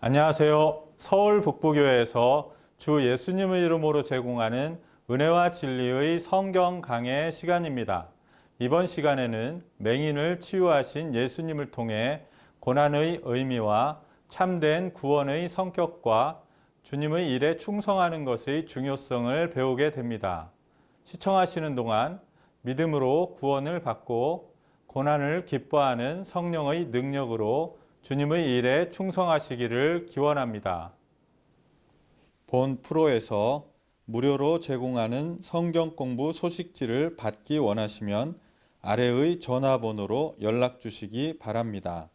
안녕하세요. 서울 북부교회에서 주 예수님의 이름으로 제공하는 은혜와 진리의 성경 강해 시간입니다. 이번 시간에는 맹인을 치유하신 예수님을 통해 고난의 의미와 참된 구원의 성격과 주님의 일에 충성하는 것의 중요성을 배우게 됩니다. 시청하시는 동안 믿음으로 구원을 받고 고난을 기뻐하는 성령의 능력으로 주님의 일에 충성하시기를 기원합니다. 본 프로에서 무료로 제공하는 성경 공부 소식지를 받기 원하시면 아래의 전화번호로 연락 주시기 바랍니다.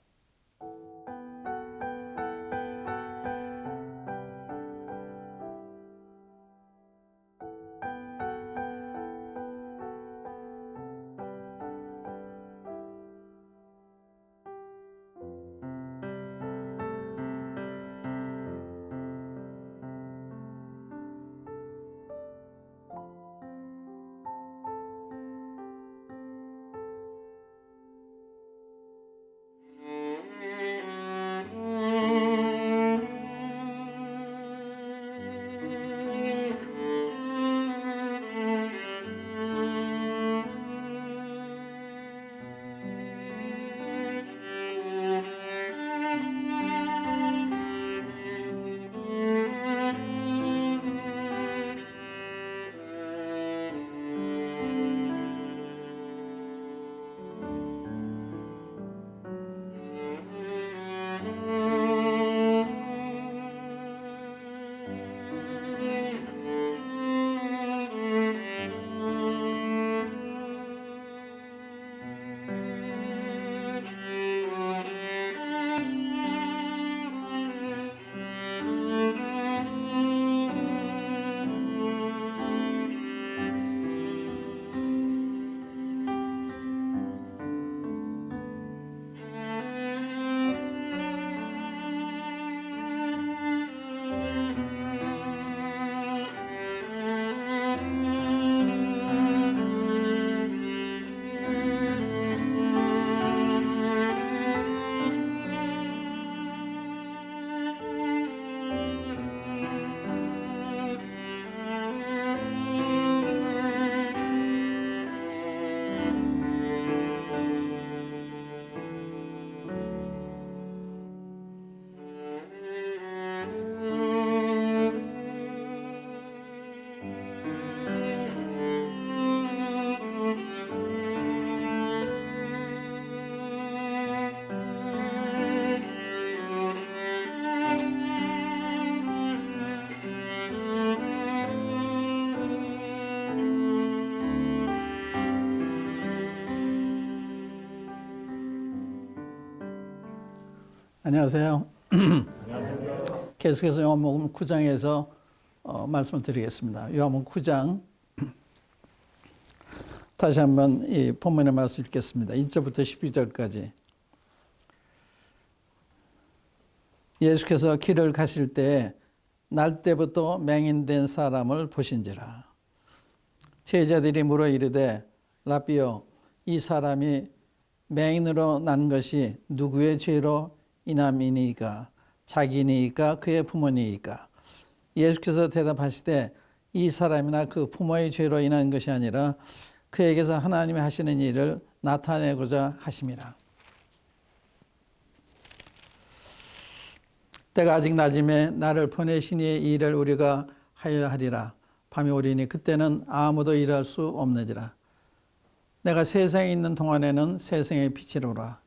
안녕하세요. 계속해서 요한복음 9장에서 말씀을 드리겠습니다. 요한복음 9장 다시 한번 이 본문의 말씀 읽겠습니다. 1절부터 12절까지. 예수께서 길을 가실 때 날 때부터 맹인된 사람을 보신지라. 제자들이 물어 이르되 라비여, 이 사람이 맹인으로 난 것이 누구의 죄로 인함이니까, 자기니까, 그의 부모니까? 예수께서 대답하시되 이 사람이나 그 부모의 죄로 인한 것이 아니라 그에게서 하나님이 하시는 일을 나타내고자 하심이라. 때가 아직 낮음에 나를 보내신 이의 일을 우리가 하여야 하리라. 밤이 오리니 그때는 아무도 일할 수 없느니라. 내가 세상에 있는 동안에는 세상의 빛이로라.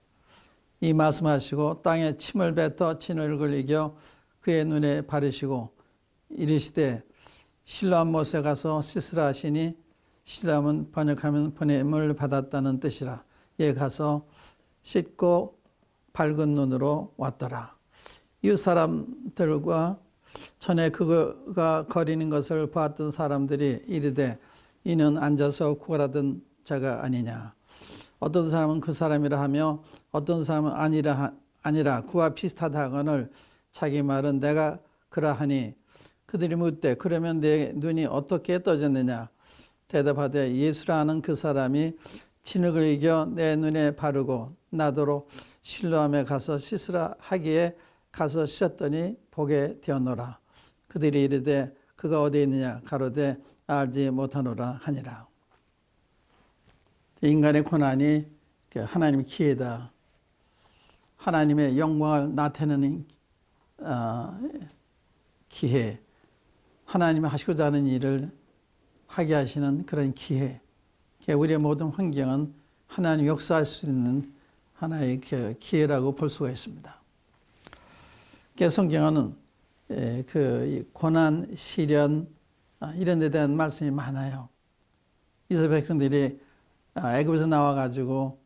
이 말씀하시고 땅에 침을 뱉어 진흙을 이겨 그의 눈에 바르시고 이르시되 실로암 못에 가서 씻으라 하시니, 실로암은 번역하면 보냄을 받았다는 뜻이라. 예, 가서 씻고 밝은 눈으로 왔더라. 이웃 사람들과 전에 그가 거리는 것을 보았던 사람들이 이르되 이는 앉아서 구걸하던 자가 아니냐. 어떤 사람은 그 사람이라 하며 어떤 사람은 아니라 그와 비슷하다 하거늘 자기 말은 내가 그러하니, 그들이 묻되 그러면 내 눈이 어떻게 떠졌느냐. 대답하되 예수라는 그 사람이 진흙을 이겨 내 눈에 바르고 나더러 실로암에 가서 씻으라 하기에 가서 씻었더니 보게 되었노라. 그들이 이르되 그가 어디에 있느냐 가로되 알지 못하노라 하니라. 인간의 고난이 하나님의 기회다. 하나님의 영광을 나타내는 기회. 하나님이 하시고자 하는 일을 하게 하시는 그런 기회. 우리의 모든 환경은 하나님 역사할 수 있는 하나의 기회라고 볼 수가 있습니다. 성경은 그 고난, 시련 이런 데 대한 말씀이 많아요. 이스라엘 백성들이 애굽에서 나와가지고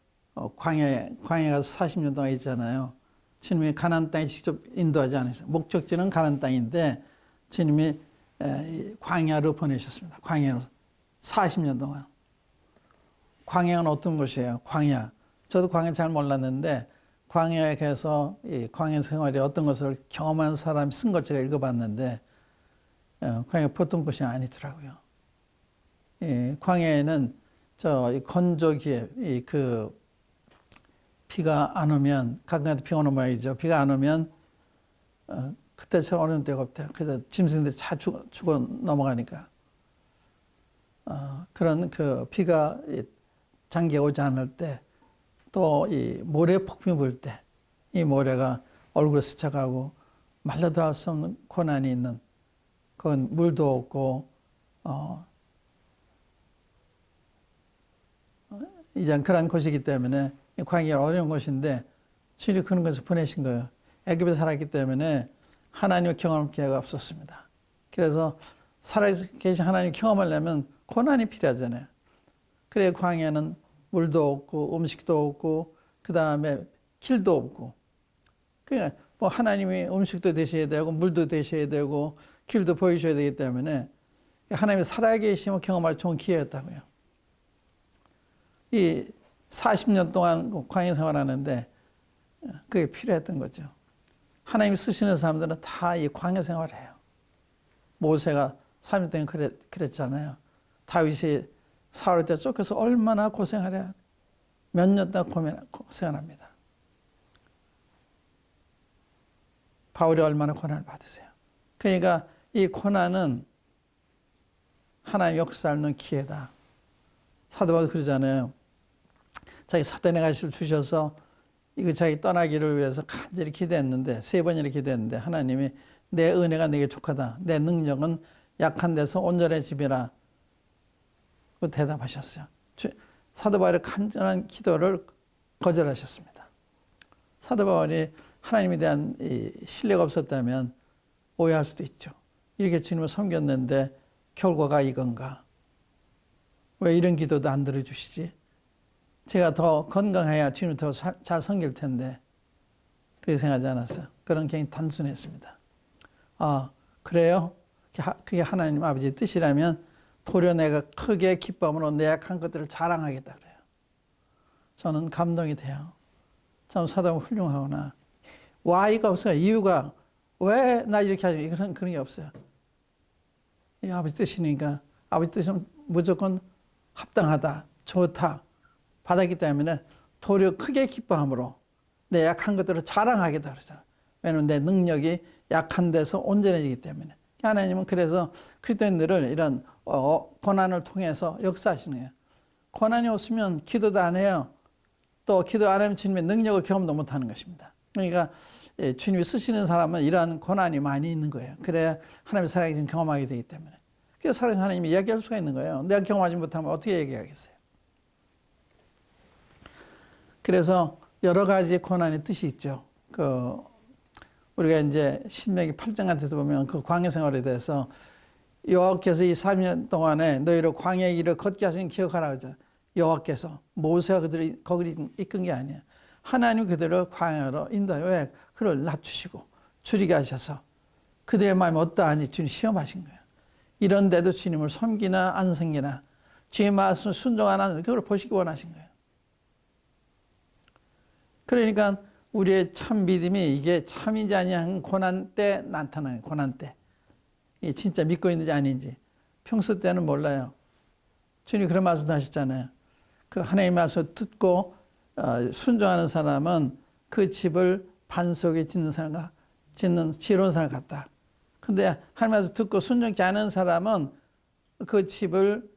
광야에 가서 40년 동안 있잖아요. 주님이 가나안 땅에 직접 인도하지 않으셨어요. 목적지는 가나안 땅인데 주님이 광야로 보내셨습니다. 광야로 40년 동안. 광야는 어떤 곳이에요? 광야. 저도 광야 잘 몰랐는데 광야에 가서 이 광야 생활이 어떤 것을 경험한 사람이 쓴 걸 제가 읽어봤는데 광야 보통 곳이 아니더라고요. 광야에는 저 건조기에 그 비가 안 오면 가끔가다 비 오는 모양이죠. 비가 안 오면 그때처럼 어려운 때가 없대요. 그래서 짐승들이 다 죽어 넘어가니까 그런 그 비가 장기가 오지 않을 때 또 이 모래 폭풍이 불 때 이 모래가 얼굴에 스쳐가고 말라도 할 수 없는 고난이 있는 그건 물도 없고 이제 그런 곳이기 때문에 광야가 어려운 곳인데 주님이 그런 것을 보내신 거예요. 애굽에 살았기 때문에 하나님을 경험할 기회가 없었습니다. 그래서 살아계신 하나님 경험하려면 고난이 필요하잖아요. 그래 광야는 물도 없고 음식도 없고 그 다음에 길도 없고 그러니까 뭐 하나님이 음식도 되셔야 되고 물도 되셔야 되고 길도 보이셔야 되기 때문에 하나님이 살아계심을 경험할 좋은 기회였다고요. 이 40년 동안 광야 생활하는데 그게 필요했던 거죠. 하나님이 쓰시는 사람들은 다 이 광야 생활을 해요. 모세가 3년 동안 그랬잖아요. 다윗이 사울 때 쫓겨서 얼마나 고생하랴. 몇 년 동안 고생합니다. 바울이 얼마나 고난을 받으세요. 그러니까 이 고난은 하나님 역사하는 기회다. 사도 바울도 그러잖아요. 자기 사탄의 가시를 주셔서 이거 자기 떠나기를 위해서 간절히 기도했는데 3번이나 기도했는데 하나님이 내 은혜가 내게 족하다. 내 능력은 약한 데서 온전해지리라. 그 대답하셨어요. 사도 바울의 간절한 기도를 거절하셨습니다. 사도 바울이 하나님에 대한 신뢰가 없었다면 오해할 수도 있죠. 이렇게 주님을 섬겼는데 결과가 이건가? 왜 이런 기도도 안 들어주시지? 제가 더 건강해야 주님을 더 잘 섬길 텐데 그렇게 생각하지 않았어요. 그런 굉장히 단순했습니다. 아, 그래요? 그게 하나님 아버지의 뜻이라면 도리어 내가 크게 기쁨으로 내 약한 것들을 자랑하겠다 그래요. 저는 감동이 돼요. 참 사도가 훌륭하구나. Why가 없어요. 이유가 왜 나 이렇게 하지? 그런 게 없어요. 이 아버지 뜻이니까 아버지 뜻은 무조건 합당하다, 좋다 받았기 때문에 도리어 크게 기뻐함으로 내 약한 것들을 자랑하겠다 그러잖아요. 왜냐하면 내 능력이 약한 데서 온전해지기 때문에. 하나님은 그래서 그리스도인들을 이런 고난을 통해서 역사하시는 거예요. 고난이 없으면 기도도 안 해요. 또 기도 안 하면 주님의 능력을 경험도 못하는 것입니다. 그러니까 주님이 쓰시는 사람은 이러한 고난이 많이 있는 거예요. 그래야 하나님의 살아계신 경험하게 되기 때문에. 그래서 살아계신 하나님이 이야기할 수가 있는 거예요. 내가 경험하지 못하면 어떻게 얘기하겠어요? 그래서 여러 가지 고난의 뜻이 있죠. 우리가 이제 신명기 8장 같은 데 보면 그 광야 생활에 대해서 여호와께서 이 3년 동안에 너희를 광야의 길을 걷게 하신 기억하라 그러죠. 여호와께서 모세가 그들을 거기를 이끈 게 아니에요. 하나님 그들을 광야로 인도해요. 왜? 그를 낮추시고 줄이게 하셔서 그들의 마음이 어떠하니 주님 시험하신 거예요. 이런데도 주님을 섬기나 안 섬기나 주의 말씀을 순종하나 그걸 보시기 원하신 거예요. 그러니까 우리의 참 믿음이 이게 참이지 아니한 고난 때 나타나는 고난 때. 이게 진짜 믿고 있는지 아닌지. 평소 때는 몰라요. 주님이 그런 말씀도 하셨잖아요. 그 하나님의 말씀을 듣고 순종하는 사람은 그 집을 반석에 짓는 사람과 짓는 지혜로운 사람 같다. 근데 하나님 말씀 듣고 순종치 않은 사람은 그 집을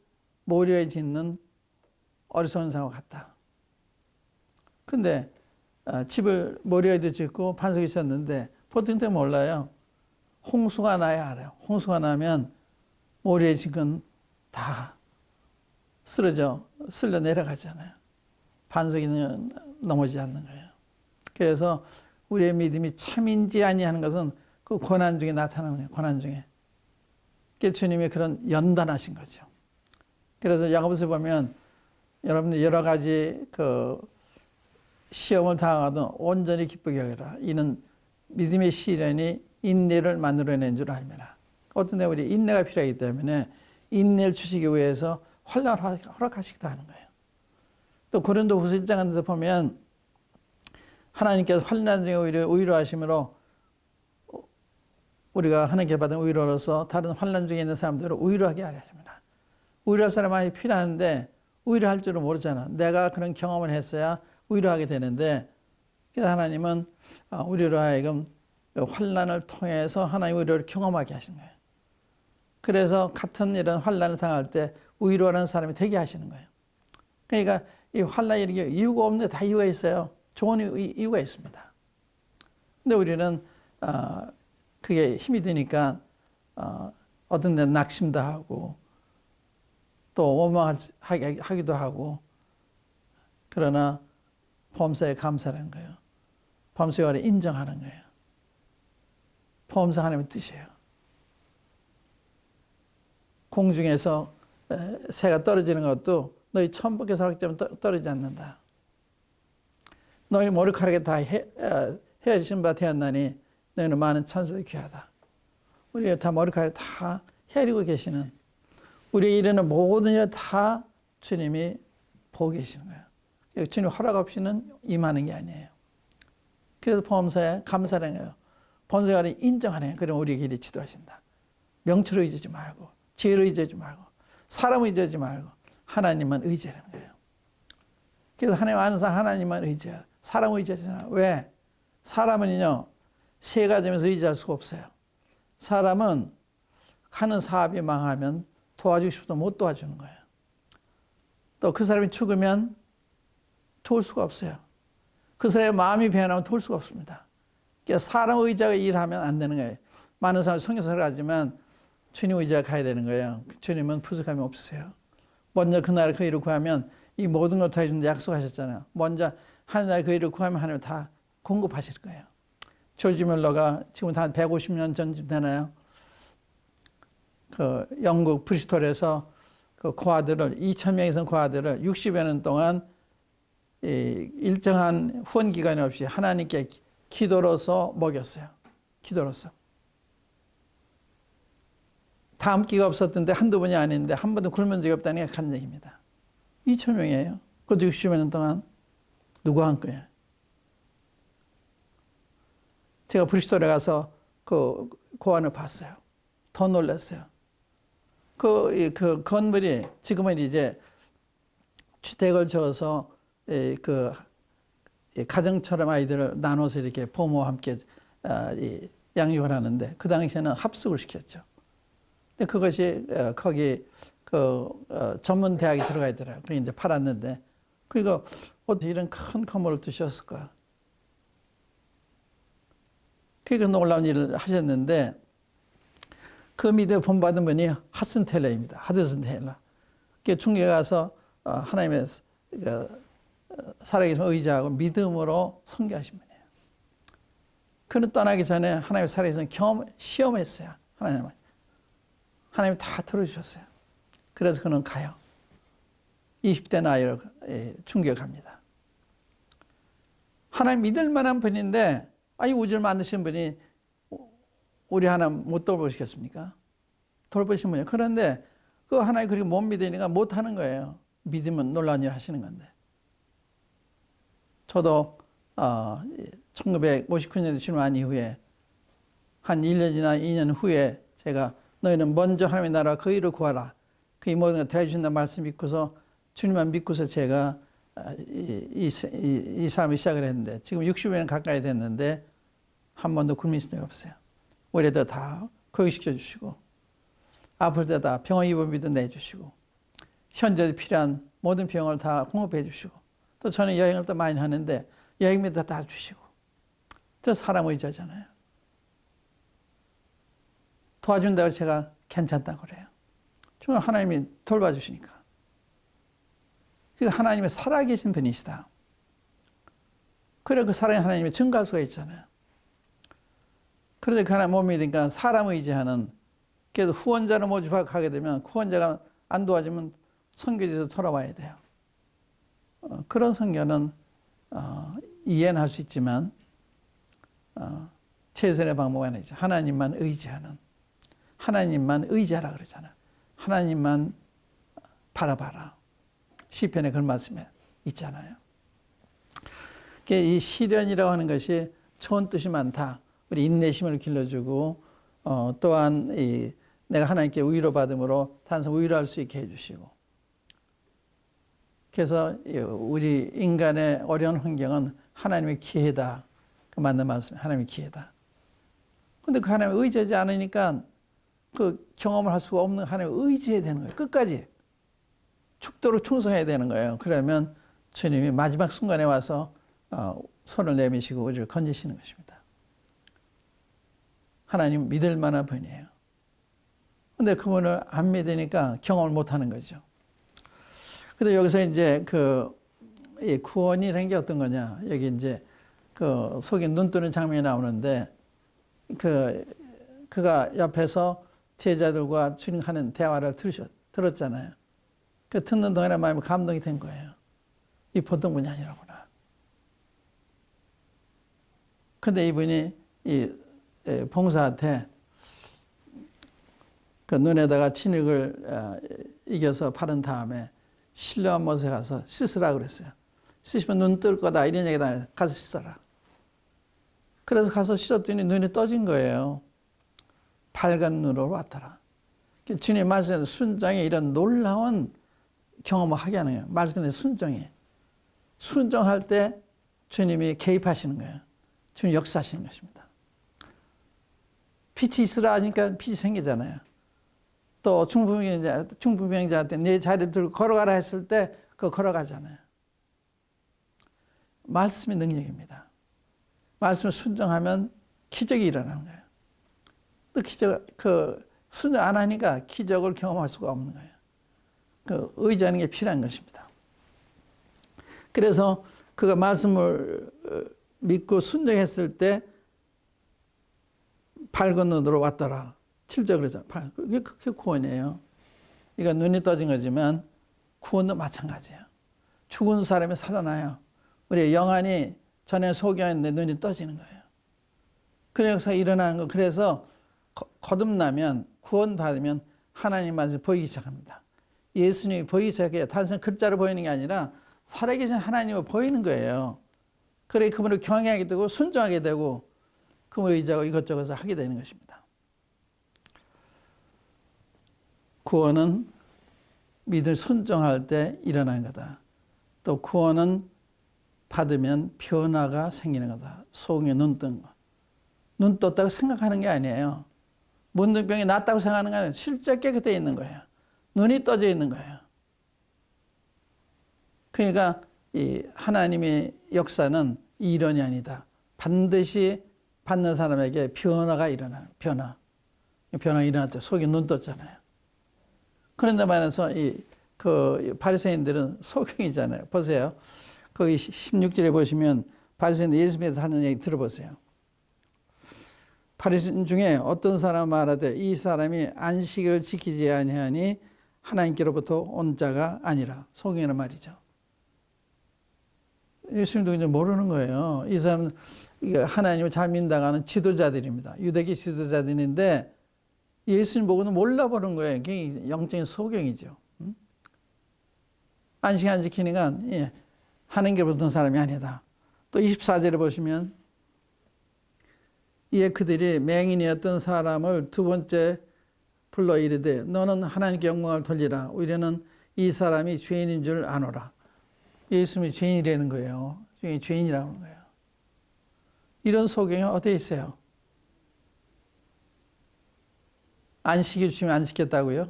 모래에 짓는 어리석은 사람 같다. 근데 집을 모래에도 짓고 반석에 짓었는데 보통 때 몰라요. 홍수가 나야 알아요. 홍수가 나면 모래에 짓은 다 쓸려 내려가잖아요. 반석이 넘어지지 않는 거예요. 그래서 우리의 믿음이 참인지 아니하는 것은 그 고난 중에 나타나는 거예요. 고난 중에. 그게 주님의 그런 연단하신 거죠. 그래서 야고보서 보면 여러분들 여러 가지 그 시험을 당하도 온전히 기쁘게 여기라. 이는 믿음의 시련이 인내를 만들어낸 줄 알미라. 어떤 때 우리 인내가 필요하기 때문에 인내를 주시기 위해서 환난을 허락하시기도 하는 거예요. 또 고린도후서 1장 같은 데 보면 하나님께서 환난 중에 오히려 위로하심으로 우리가 하나님께 받은 위로로서 다른 환난 중에 있는 사람들을 위로하게 하려 합니다. 위로할 사람 많이 필요한데 위로할 줄은 모르잖아. 내가 그런 경험을 했어야 위로하게 되는데 그래서 하나님은 우리로 하여금 환난을 통해서 하나님의 위로를 경험하게 하시는 거예요. 그래서 같은 이런 환난을 당할 때 위로하는 사람이 되게 하시는 거예요. 그러니까 이 환난이 이렇게 이유가 없는데 다 이유가 있어요. 좋은 이유가 있습니다. 근데 우리는 그게 힘이 드니까 어떤 데는 낙심도 하고 또 원망하기도 하고 그러나 범사에 감사하는 거예요. 범사에 인정하는 거예요. 범사 하나님의 뜻이에요. 공중에서 새가 떨어지는 것도 너희 천부께 사람 때문에 떨어지지 않는다. 너희 머리카락에 다 헤어지신 바 되었나니 너희는 많은 찬송이 귀하다. 우리가 다 머리카락을 다 헤아리고 계시는 우리의 이르는 모든 일 다 주님이 보고 계시는 거예요. 주님 허락 없이는 임하는 게 아니에요. 그래서 범사에 감사하는 거예요. 범사에 인정하는 거예요. 그럼 우리에게 이리 지도하신다. 명철을 의지하지 말고 지혜를 의지하지 말고 사람을 의지하지 말고 하나님만 의지하는 거예요. 그래서 하나님 아는 사람 하나님만 의지해요. 사람을 의지하잖아요. 왜? 사람은요 세 가지면서 의지할 수가 없어요. 사람은 하는 사업이 망하면 도와주고 싶어도 못 도와주는 거예요. 또 그 사람이 죽으면 도울 수가 없어요. 그 사람의 마음이 변하면 도울 수가 없습니다. 그러니까 사람 의지하고 일하면 안 되는 거예요. 많은 사람이 성경을 가지만 주님 의지가 가야 되는 거예요. 주님은 부족함이 없으세요. 먼저 그날 그 일을 구하면 이 모든 걸 다 해준다 약속하셨잖아요. 먼저 하나님 그 일을 구하면 하나님 다 공급하실 거예요. 조지 밀러가 지금 한 150년 전쯤 되나요? 그 영국 브리스톨에서 그 고아들을 2,000명이 고아들을 60여 년 동안 일정한 후원 기간이 없이 하나님께 기도로서 먹였어요. 기도로서. 다음 기가 없었던데 한두 번이 아닌데 한 번도 굶은 적이 없다는 게 간증입니다. 2,000명이에요. 그것도 60여 년 동안 누구 한 거예요? 제가 브리스톨에 가서 그 고안을 봤어요. 더 놀랐어요. 그 건물이 지금은 이제 주택을 지어서 그 가정처럼 아이들을 나눠서 이렇게 부모와 함께 양육을 하는데 그 당시에는 합숙을 시켰죠. 근데 그것이 거기 그 전문 대학에 들어가 있더라고요. 그게 이제 팔았는데 그리고 어떻게 이런 큰 건물을 두셨을까? 그러니까 놀라운 일을 하셨는데 그 밑에 본받은 분이 하슨 텔러입니다. 하드슨 텔러. 그 중국에 가서 하나님의 살아계신 의지하고 믿음으로 선교하신 분이에요. 그는 떠나기 전에 하나님의 살아계신 시험했어요. 하나님 다 들어주셨어요. 그래서 그는 가요. 20대 나이로 중국에 갑니다. 하나님 믿을 만한 분인데 이 우주를 만드신 분이 우리 하나 못 돌보시겠습니까? 돌보신 분이에요. 그런데 그 하나님 그렇게 못 믿으니까 못 하는 거예요. 믿으면 놀라운 일 하시는 건데. 저도 1959년에 출마한 이후에 한 1년이나 2년 후에 제가 너희는 먼저 하나님의 나라와 그 일을 구하라. 그의 모든 걸 대해주신다는 말씀 믿고서 주님만 믿고서 제가 이 삶을 시작을 했는데 지금 60년 가까이 됐는데 한 번도 굶으신 적이 없어요. 우리도 다 교육시켜 주시고 아플 때 다 병원 입원비도 내주시고 현재 필요한 모든 병을 다 공급해 주시고 또 저는 여행을 또 많이 하는데 여행비도 다 주시고 저 사람 의지하잖아요. 도와준다고 제가 괜찮다고 그래요. 정말 하나님이 돌봐주시니까. 그러니까 하나님이 살아계신 분이시다. 그래 그 사랑의 하나님이 증가할 수가 있잖아요. 그런데 그 하나님 못 믿으니까 사람 의지하는 그래서 후원자를 모집하게 되면 후원자가 안 도와주면 선교지에서 돌아와야 돼요. 그런 선교는 이해는 할 수 있지만 최선의 방법은 아니죠. 하나님만 의지하는 하나님만 의지하라 그러잖아요. 하나님만 바라봐라. 시편에 그런 말씀에 있잖아요. 이 시련이라고 하는 것이 좋은 뜻이 많다. 우리 인내심을 길러주고 또한 내가 하나님께 위로받음으로 단순 위로할 수 있게 해주시고 그래서 우리 인간의 어려운 환경은 하나님의 기회다. 그 맞는 말씀, 하나님의 기회다. 근데 그 하나님을 의지하지 않으니까 그 경험을 할 수가 없는 하나님을 의지해야 되는 거예요. 끝까지. 죽도록 충성해야 되는 거예요. 그러면 주님이 마지막 순간에 와서 손을 내미시고 우리를 건지시는 것입니다. 하나님 믿을 만한 분이에요. 근데 그분을 안 믿으니까 경험을 못 하는 거죠. 근데 여기서 이제 이 구원이라는 게 어떤 거냐. 여기 이제 속에 눈 뜨는 장면이 나오는데 그가 옆에서 제자들과 주님 하는 대화를 들었잖아요. 그 듣는 동안에 마음이 감동이 된 거예요. 이 보통 분이 아니라구나. 근데 이분이 이 봉사한테 그 눈에다가 진흙을 이겨서 바른 다음에 신령한 못에 가서 씻으라 그랬어요. 씻으면 눈 뜰 거다 이런 얘기도 안 해서 가서 씻어라. 그래서 가서 씻었더니 눈이 떠진 거예요. 밝은 눈으로 왔더라. 주님 말씀에 순종에 이런 놀라운 경험을 하게 하는 거예요. 말씀에 순종에. 순종할 때 주님이 개입하시는 거예요. 주님 역사하시는 것입니다. 빛이 있으라 하니까 빛이 생기잖아요. 또 중풍병자한테 내 자리를 들고 걸어가라 했을 때 그거 걸어가잖아요. 말씀의 능력입니다. 말씀을 순종하면 기적이 일어나는 거예요. 또 순종 안 하니까 기적을 경험할 수가 없는 거예요. 의지하는 게 필요한 것입니다. 그래서 그가 말씀을 믿고 순종했을 때 밝은 눈으로 왔더라. 7절 그러잖아요. 그게 구원이에요. 이건 눈이 떠진 거지만 구원도 마찬가지예요. 죽은 사람이 살아나요. 우리 영안이 전에 소경했는데 눈이 떠지는 거예요. 그래서 일어나는 거. 그래서 거듭나면 구원받으면 하나님 말씀이 보이기 시작합니다. 예수님이 보이기 시작해요. 단순히 글자로 보이는 게 아니라 살아계신 하나님을 보이는 거예요. 그래 그분을 경외하게 되고 순종하게 되고 그분을 의지하고 이것저것 하게 되는 것입니다. 구원은 믿을 순종할 때 일어나는 거다. 또 구원은 받으면 변화가 생기는 거다. 속에 눈 뜬 거. 눈 떴다고 생각하는 게 아니에요. 문둥병이 낫다고 생각하는 게 아니라 실제 깨끗해 있는 거예요. 눈이 떠져 있는 거예요. 그러니까 이 하나님의 역사는 이론이 아니다. 반드시 받는 사람에게 변화가 일어나요. 변화가 일어났죠. 속에 눈 떴잖아요. 그런데 말해서 바리새인들은 소경이잖아요. 보세요. 거기 16절에 보시면 바리새인들 예수님께서 하는 얘기 들어보세요. 바리새인 중에 어떤 사람 말하되 이 사람이 안식을 지키지 아니하니 하나님께로부터 온 자가 아니라. 소경이란 말이죠. 예수님도 이제 모르는 거예요. 이 사람은 하나님을 잘 믿는다고 지도자들입니다. 유대교 지도자들인데 예수님 보고는 몰라보는 거예요. 그게 영적인 소경이죠. 안식 안 지키니까 하나님께로부터 온 사람이 아니다. 또 24절에 보시면 이에 그들이 맹인이었던 사람을 두 번째 불러 이르되 너는 하나님께 영광을 돌리라. 우리는 이 사람이 죄인인 줄 아노라. 예수님이 죄인이라는 거예요. 죄인이라고 하는 거예요. 이런 소경이 어디에 있어요? 안식일 주시면 안 지켰다고요?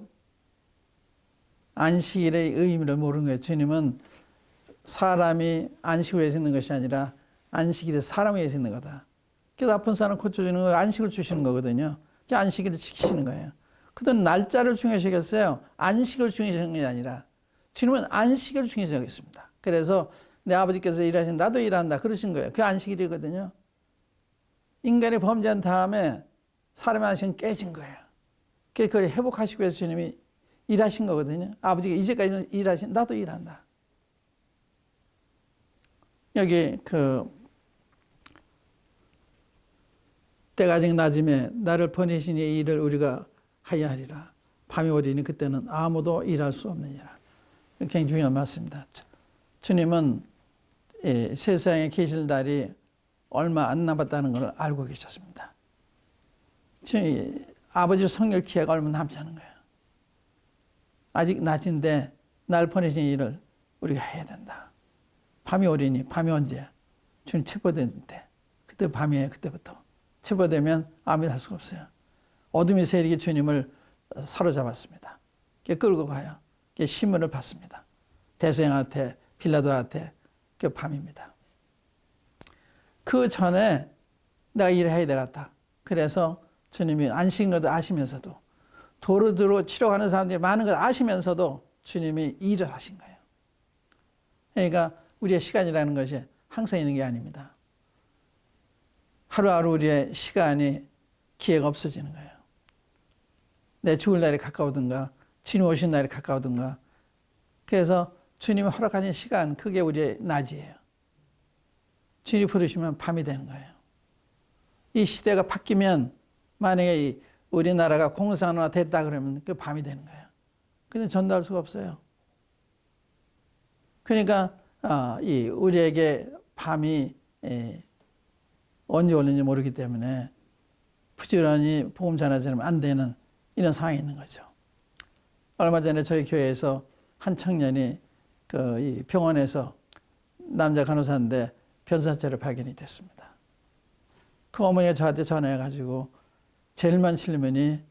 안식일의 의미를 모르는 거예요. 주님은 사람이 안식을 위해서 있는 것이 아니라 안식일에 사람을 위해서 있는 거다. 그래서 아픈 사람 고쳐주는 거 안식을 주시는 거거든요. 안식일을 지키시는 거예요. 그들은 날짜를 중요시 여겼어요. 안식을 중요시 여긴 게 아니라 주님은 안식을 중요시 여겼습니다. 그래서 내 아버지께서 일하신 나도 일한다 그러신 거예요. 그게 안식일이거든요. 인간이 범죄한 다음에 사람의 안식은 깨진 거예요. 그걸 회복하시기 위해서 주님이 일하신 거거든요. 아버지가 이제까지 일하신 나도 일한다. 여기 때가 아직 낮음에 나를 보내신 이의 일을 우리가 하야 하리라. 밤이 오리니 그때는 아무도 일할 수 없느니라. 굉장히 중요한 말씀입니다. 주님은 세상에 계실 날이 얼마 안 남았다는 걸 알고 계셨습니다. 주님, 아버지 성결 기회가 얼마 남지 않은 거예요. 아직 낮인데 날 보내신 일을 우리가 해야 된다. 밤이 오리니 밤이 언제? 주님 체포됐는데 그때 밤이에요. 그때부터. 체포되면 아무 일 할 수가 없어요. 어둠의 세력이 주님을 사로잡았습니다. 끌고 가요. 신문을 받습니다. 대성한테 빌라도한테 그 밤입니다. 그 전에 내가 일을 해야 되겠다. 그래서 주님이 안식인 것도 아시면서도 도로도로 치료하는 사람들이 많은 걸 아시면서도 주님이 일을 하신 거예요. 그러니까 우리의 시간이라는 것이 항상 있는 게 아닙니다. 하루하루 우리의 시간이 기회가 없어지는 거예요. 내 죽을 날이 가까우든가 주님 오신 날이 가까우든가 그래서 주님이 허락하신 시간 그게 우리의 낮이에요. 주님이 부르시면 밤이 되는 거예요. 이 시대가 바뀌면 만약에 우리나라가 공산화 됐다 그러면 그 밤이 되는 거예요. 근데 전도할 수가 없어요. 그러니까 우리에게 밤이 언제 올는지 모르기 때문에 부지런히 복음 전하자면 안 되는 이런 상황이 있는 거죠. 얼마 전에 저희 교회에서 한 청년이 이 병원에서 남자 간호사인데 변사체를 발견이 됐습니다. 그 어머니가 저한테 전화해가지고 제일 많은 질문이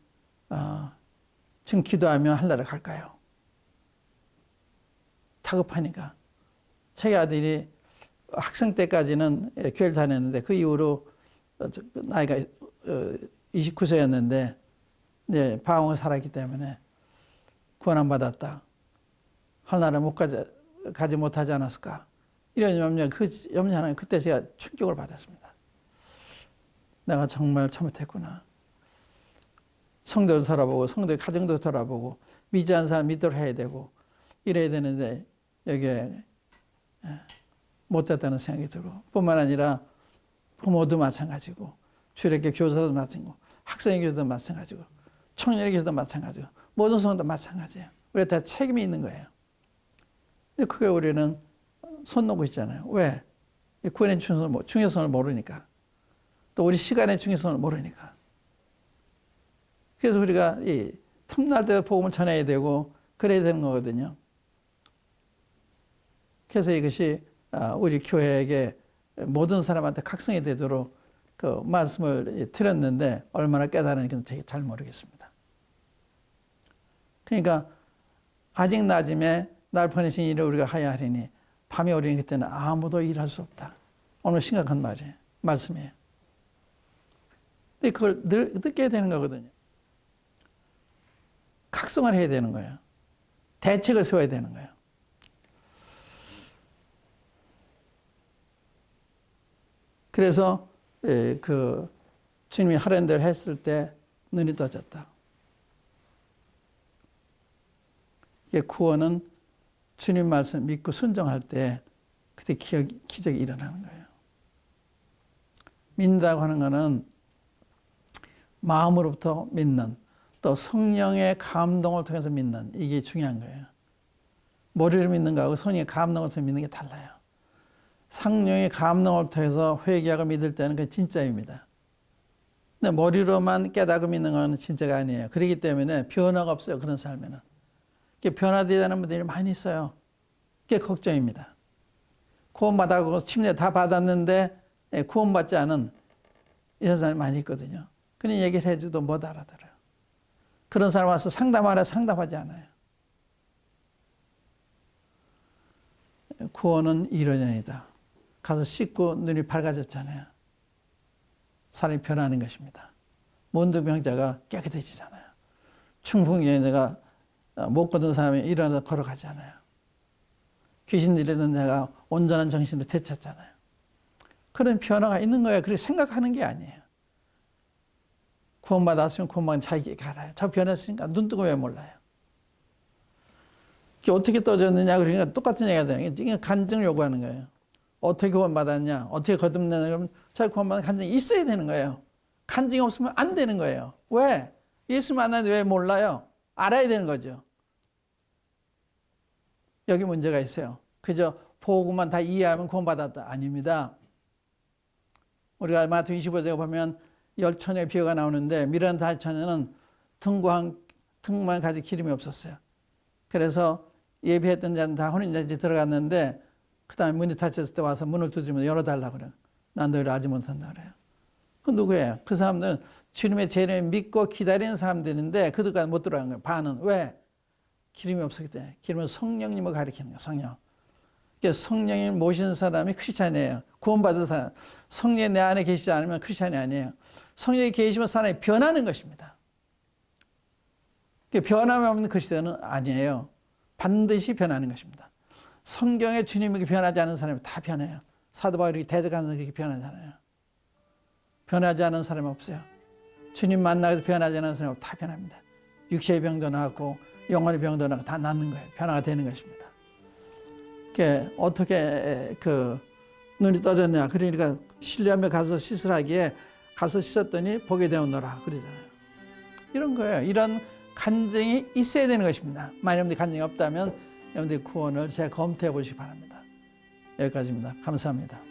지금 기도하면 하늘나라 갈까요? 다급하니까. 자기 아들이 학생 때까지는 교회를 다녔는데 그 이후로 나이가 29세였는데 이제 방황을 살았기 때문에 구원 안 받았다. 하늘나라 못 가지 못하지 않았을까? 이런 염려, 하나 그때 제가 충격을 받았습니다. 내가 정말 잘못했구나. 성도도 돌아보고 성도의 가정도 돌아보고 미지한 사람 믿도록 해야 되고 이래야 되는데 여기에 못됐다는 생각이 들고 뿐만 아니라 부모도 마찬가지고 주일학교 교사도 마찬가지고 학생의 교사도 마찬가지고 청년의 교사도 마찬가지고 모든 성도도 마찬가지예요. 우리가 다 책임이 있는 거예요. 근데 그게 우리는 손 놓고 있잖아요. 왜? 구원의 중요성을 모르니까. 또 우리 시간의 중요성을 모르니까. 그래서 우리가 이 틈날 때 복음을 전해야 되고 그래야 되는 거거든요. 그래서 이것이 우리 교회에게 모든 사람한테 각성이 되도록 그 말씀을 드렸는데 얼마나 깨달은지는 제가 잘 모르겠습니다. 그러니까 아직 낮음에 날 보내신 일을 우리가 하야 하리니 밤이 오리니 그때는 아무도 일할 수 없다. 오늘 심각한 말이에요. 말씀이에요. 근데 그걸 늘 느껴야 되는 거거든요. 각성을 해야 되는 거예요. 대책을 세워야 되는 거예요. 그래서 주님이 하라는 대로 했을 때 눈이 떠졌다. 이게 구원은 주님 말씀 믿고 순종할 때 그때 기적이 일어나는 거예요. 믿는다고 하는 것은 마음으로부터 믿는 또 성령의 감동을 통해서 믿는 이게 중요한 거예요. 머리로 믿는 거하고 성령의 감동을 통해서 믿는 게 달라요. 성령의 감동을 통해서 회개하고 믿을 때는 그게 진짜입니다. 근데 머리로만 깨닫고 믿는 건 진짜가 아니에요. 그렇기 때문에 변화가 없어요. 그런 삶에는. 변화되지 않은 분들이 많이 있어요. 그게 걱정입니다. 구원받아고 침례 다 받았는데 구원받지 않은 이런 사람이 많이 있거든요. 그런 얘기를 해줘도 못 알아들어요. 그런 사람 와서 상담하라 상담하지 않아요. 구원은 이론이다. 가서 씻고 눈이 밝아졌잖아요. 사람이 변하는 것입니다. 문둥병자가 깨끗해지잖아요. 충풍여자가 못 걷는 사람이 일어나서 걸어가잖아요. 귀신 들리던 자가 온전한 정신으로 되찾잖아요. 그런 변화가 있는 거예요. 그렇게 생각하는 게 아니에요. 구원받았으면 구원받은 자기에게 알아요. 저 변했으니까 눈 뜨고 왜 몰라요? 그게 어떻게 떠졌느냐 그러니까 똑같은 얘기가 되는 게 이게 간증을 요구하는 거예요. 어떻게 구원받았냐, 어떻게 거듭나냐 그러면 저 구원받은 간증이 있어야 되는 거예요. 간증이 없으면 안 되는 거예요. 왜? 예수 만나는데 왜 몰라요? 알아야 되는 거죠. 여기 문제가 있어요. 그저 보고만 다 이해하면 구원받았다. 아닙니다. 우리가 마태복음 25장에 보면 10처녀의 비유가 나오는데 미란 5처녀는 등만 가지고 기름이 없었어요. 그래서 예배했던 자는 다 혼인잔치에 들어갔는데 그 다음에 문이 닫혔을 때 와서 문을 두드리면 열어달라고 그래요. 난 너희를 알지 못한다 그래요. 그 누구예요? 그 사람들은 주님의 재림을 믿고 기다리는 사람들인데 그들까지 못 들어간 거예요. 반은. 왜? 기름이 없었기 때문에. 기름은 성령님을 가리키는 거예요. 성령. 성령을 모시는 사람이 크리스찬이에요. 구원받은 사람. 성령이 내 안에 계시지 않으면 크리스찬이 아니에요. 성령이 계시면 사람이 변하는 것입니다. 변함이 없는 크리스찬은 아니에요. 반드시 변하는 것입니다. 성경에 주님에게 변하지 않은 사람이 다 변해요. 사도 바울이 대적하는 그렇게 변하잖아요. 변하지 않은 사람이 없어요. 주님 만나서 변하지 않은 사람은 다 변합니다. 육체의 병도 나았고 영혼의 병도 나고 다 낫는 거예요. 변화가 되는 것입니다. 어떻게 눈이 떠졌냐. 그러니까 신뢰하며 가서 씻으라기에 가서 씻었더니 보게 되었노라. 그러잖아요. 이런 거예요. 이런 간증이 있어야 되는 것입니다. 만약 여러분들이 간증이 없다면 여러분들이 구원을 제가 검토해 보시기 바랍니다. 여기까지입니다. 감사합니다.